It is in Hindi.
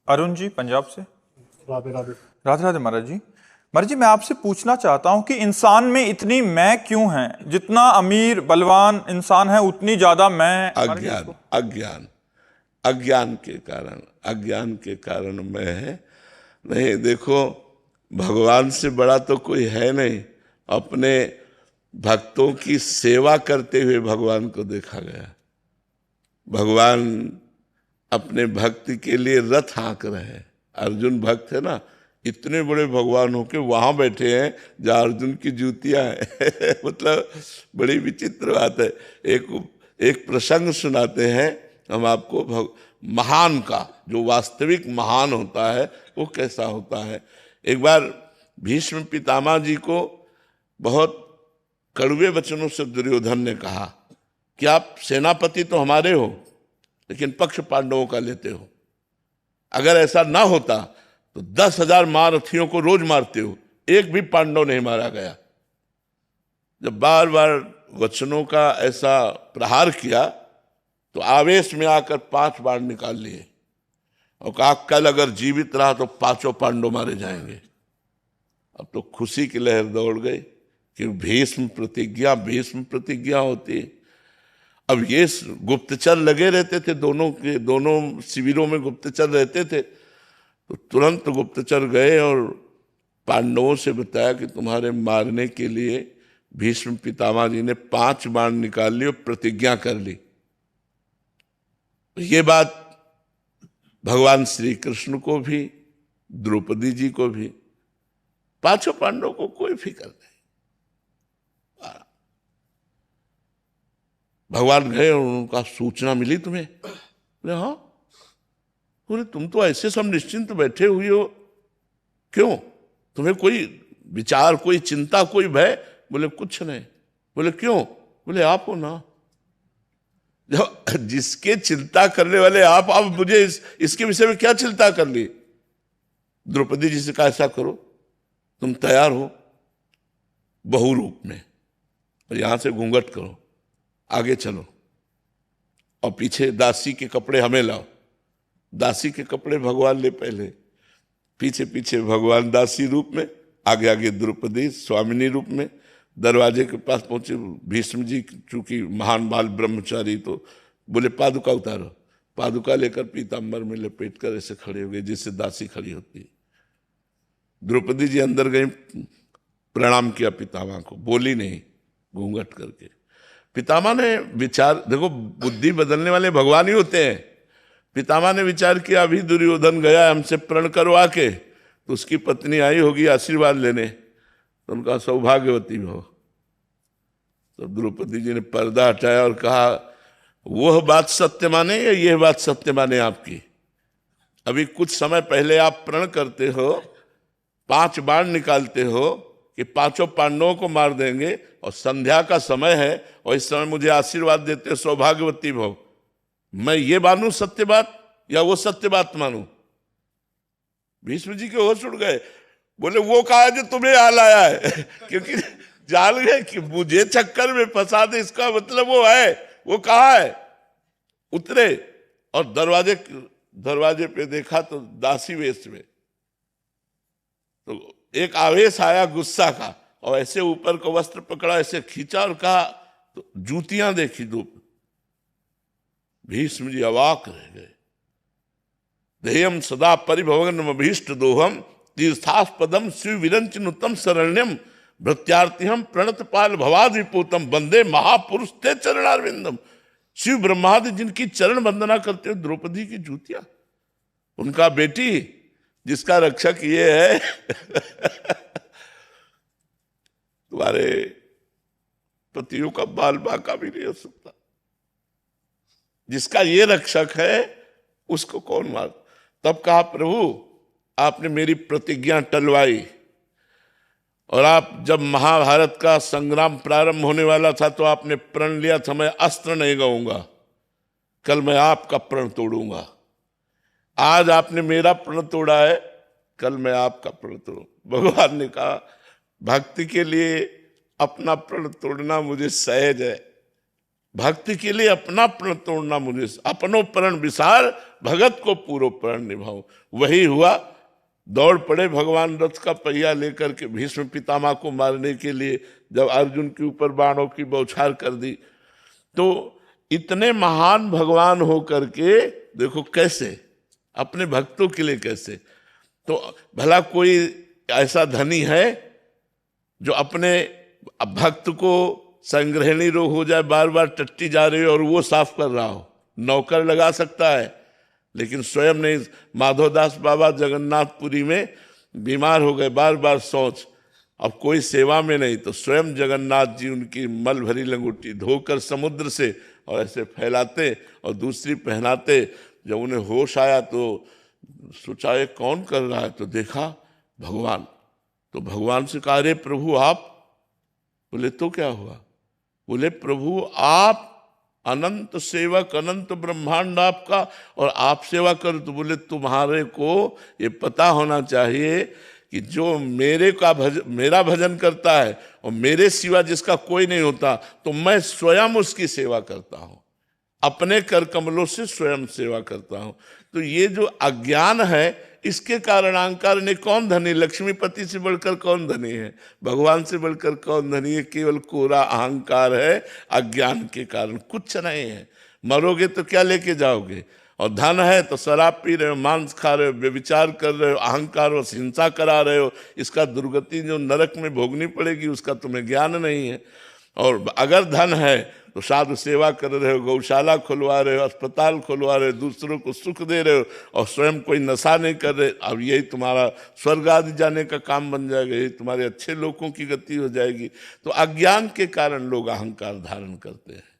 अरुण जी पंजाब से। राधे राधे। राधे राधे महाराज जी मैं आपसे पूछना चाहता हूं कि इंसान में इतनी मैं क्यों है? जितना अमीर बलवान इंसान है उतनी ज्यादा मैं महाराज जी अज्ञान इसको। अज्ञान अज्ञान के कारण मैं है। नहीं देखो, भगवान से बड़ा तो कोई है नहीं। अपने भक्तों की सेवा करते हुए भगवान को देखा गया। भगवान अपने भक्त के लिए रथ हाँक रहे हैं। अर्जुन भक्त है ना, इतने बड़े भगवान होके वहां बैठे हैं जहां अर्जुन की जूतियां हैं मतलब बड़ी विचित्र बात है। एक एक प्रसंग सुनाते हैं हम आपको, महान का जो वास्तविक महान होता है वो कैसा होता है। एक बार भीष्म पितामह जी को बहुत कड़वे वचनों से दुर्योधन ने कहा कि आप सेनापति तो हमारे हो लेकिन पक्ष पांडवों का लेते हो। अगर ऐसा ना होता तो 10,000 महारथियों को रोज मारते हो, एक भी पांडव नहीं मारा गया। जब बार बार वचनों का ऐसा प्रहार किया तो आवेश में आकर 5 बाण निकाल लिए और कहा कल अगर जीवित रहा तो 5 पांडव मारे जाएंगे। अब तो खुशी की लहर दौड़ गई कि भीष्म प्रतिज्ञा होती है। अब ये गुप्तचर लगे रहते थे, दोनों शिविरों में गुप्तचर रहते थे। तो तुरंत गुप्तचर गए और पांडवों से बताया कि तुम्हारे मारने के लिए भीष्म पितामह जी ने 5 बाण निकाल ली और प्रतिज्ञा कर ली। ये बात भगवान श्री कृष्ण को भी, द्रौपदी जी को भी, 5 पांडवों को कोई फिक्र नहीं। भगवान गए और उनका सूचना मिली तुम्हें? बोले हाँ। बोले तुम तो ऐसे सब निश्चिंत बैठे हुए हो, क्यों? तुम्हें कोई विचार, कोई चिंता, कोई भय? बोले कुछ नहीं। बोले क्यों? बोले आप हो ना, जो जिसके चिंता करने वाले आप मुझे इसके विषय में क्या चिंता कर ली? द्रौपदी जी से कहा ऐसा करो, तुम तैयार हो बहु रूप में और यहां से घूंघट करो, आगे चलो और पीछे दासी के कपड़े हमें लाओ। दासी के कपड़े भगवान ले पहले, पीछे पीछे भगवान दासी रूप में, आगे आगे द्रौपदी स्वामिनी रूप में। दरवाजे के पास पहुंचे भीष्म जी, चूंकि महान बाल ब्रह्मचारी, तो बोले पादुका उतारो। पादुका लेकर पीताम्बर में लपेट कर ऐसे खड़े हो गए जैसे दासी खड़ी होती है। द्रौपदी जी अंदर गई, प्रणाम किया पितामह को, बोली नहीं, घूंघट करके। पितामह ने विचार, देखो बुद्धि बदलने वाले भगवान ही होते हैं। पितामह ने विचार किया अभी दुर्योधन गया हमसे प्रण करवा के, तो उसकी पत्नी आई होगी आशीर्वाद लेने, तो उनका सौभाग्यवती हो। तो द्रौपदी जी ने पर्दा हटाया और कहा वह बात सत्य माने या यह बात सत्य माने आपकी? अभी कुछ समय पहले आप प्रण करते हो, 5 बाण निकालते हो कि 5 पांडवों को मार देंगे, और संध्या का समय है और इस समय मुझे आशीर्वाद देते हो सौभाग्यवती भव। मैं ये मानूं सत्य बात या वो सत्य बात मानूं? भीष्म जी के होश उड़ गए। बोले वो कहा जो तुम्हें हाल आया है क्योंकि जान गए कि मुझे चक्कर में फंसा दे, इसका मतलब वो है। वो कहा है? उतरे और दरवाजे पे देखा तो दासी वेश में। तो एक आवेश आया गुस्सा का, और ऐसे ऊपर को वस्त्र पकड़ा, ऐसे खींचा और कहा, तो जूतियां देखी दो। भीष्म जी अवाक रह गए। ध्येयम सदा परिभवनम अभीष्ट दोहम तीर्थास्पदम शिव विरंचनुतम शरण्यम भृत्यार्तिहम प्रणत पाल भवाद्रिपोतम वंदे महापुरुष ते चरणारविंदम। शिव ब्रह्मादि जिनकी चरण वंदना करते हो, द्रौपदी की जूतियां, उनका बेटी जिसका रक्षक ये है तुम्हारे पतियों का बाल बांका भी नहीं हो सकता। जिसका ये रक्षक है उसको कौन मार? तब कहा प्रभु आपने मेरी प्रतिज्ञा टलवाई, और आप जब महाभारत का संग्राम प्रारंभ होने वाला था तो आपने प्रण लिया था मैं अस्त्र नहीं गाऊंगा, कल मैं आपका प्रण तोड़ूंगा। आज आपने मेरा प्रण तोड़ा है, कल मैं आपका प्रण तोड़ूं। भगवान ने कहा भक्ति के लिए अपना प्रण तोड़ना मुझे सहज है, भक्ति के लिए अपना प्रण तोड़ना मुझे, अपनो प्रण विसार, भगत को पूरो प्रण निभाओ। वही हुआ, दौड़ पड़े भगवान रथ का पहिया लेकर के भीष्म पितामह को मारने के लिए। जब अर्जुन के ऊपर बाणों की बौछार कर दी, तो इतने महान भगवान हो करके देखो कैसे अपने भक्तों के लिए कैसे। तो भला कोई ऐसा धनी है जो अपने भक्त को संग्रहणी रोग हो जाए, बार बार टट्टी जा रही हो और वो साफ कर रहा हो? नौकर लगा सकता है, लेकिन स्वयं नहीं। माधवदास बाबा जगन्नाथपुरी में बीमार हो गए, बार बार शौच, अब कोई सेवा में नहीं, तो स्वयं जगन्नाथ जी उनकी मल भरी लंगोटी धोकर समुद्र से और ऐसे फैलाते और दूसरी पहनाते। जब उन्हें होश आया तो सोचा ये कौन कर रहा है, तो देखा भगवान। तो भगवान से कहा, अरे प्रभु आप। बोले तो क्या हुआ? बोले प्रभु आप अनंत सेवक, अनंत ब्रह्मांड आपका, और आप सेवा करो। तो बोले तुम्हारे को ये पता होना चाहिए कि जो मेरा भजन करता है और मेरे सिवा जिसका कोई नहीं होता, तो मैं स्वयं उसकी सेवा करता हूं, अपने कर कमलों से स्वयं सेवा करता हूं। तो ये जो अज्ञान है, इसके कारण अहंकार ने, कौन धनी? लक्ष्मीपति से बढ़कर कौन धनी है? भगवान से बढ़कर कौन धनी है? केवल कोरा अहंकार है, अज्ञान के कारण कुछ नहीं है। मरोगे तो क्या लेके जाओगे? और धन है तो शराब पी रहे हो, मांस खा रहे हो, व्यभिचार कर रहे हो, अहंकार और हिंसा करा रहे हो। इसका दुर्गति जो नरक में भोगनी पड़ेगी, उसका तुम्हें ज्ञान नहीं है। और अगर धन है तो साधु सेवा कर रहे हो, गौशाला खुलवा रहे हो, अस्पताल खुलवा रहे हो, दूसरों को सुख दे रहे हो, और स्वयं कोई नशा नहीं कर रहे। अब यही तुम्हारा स्वर्ग आदि जाने का काम बन जाएगा, यही तुम्हारे अच्छे लोगों की गति हो जाएगी। तो अज्ञान के कारण लोग अहंकार धारण करते हैं।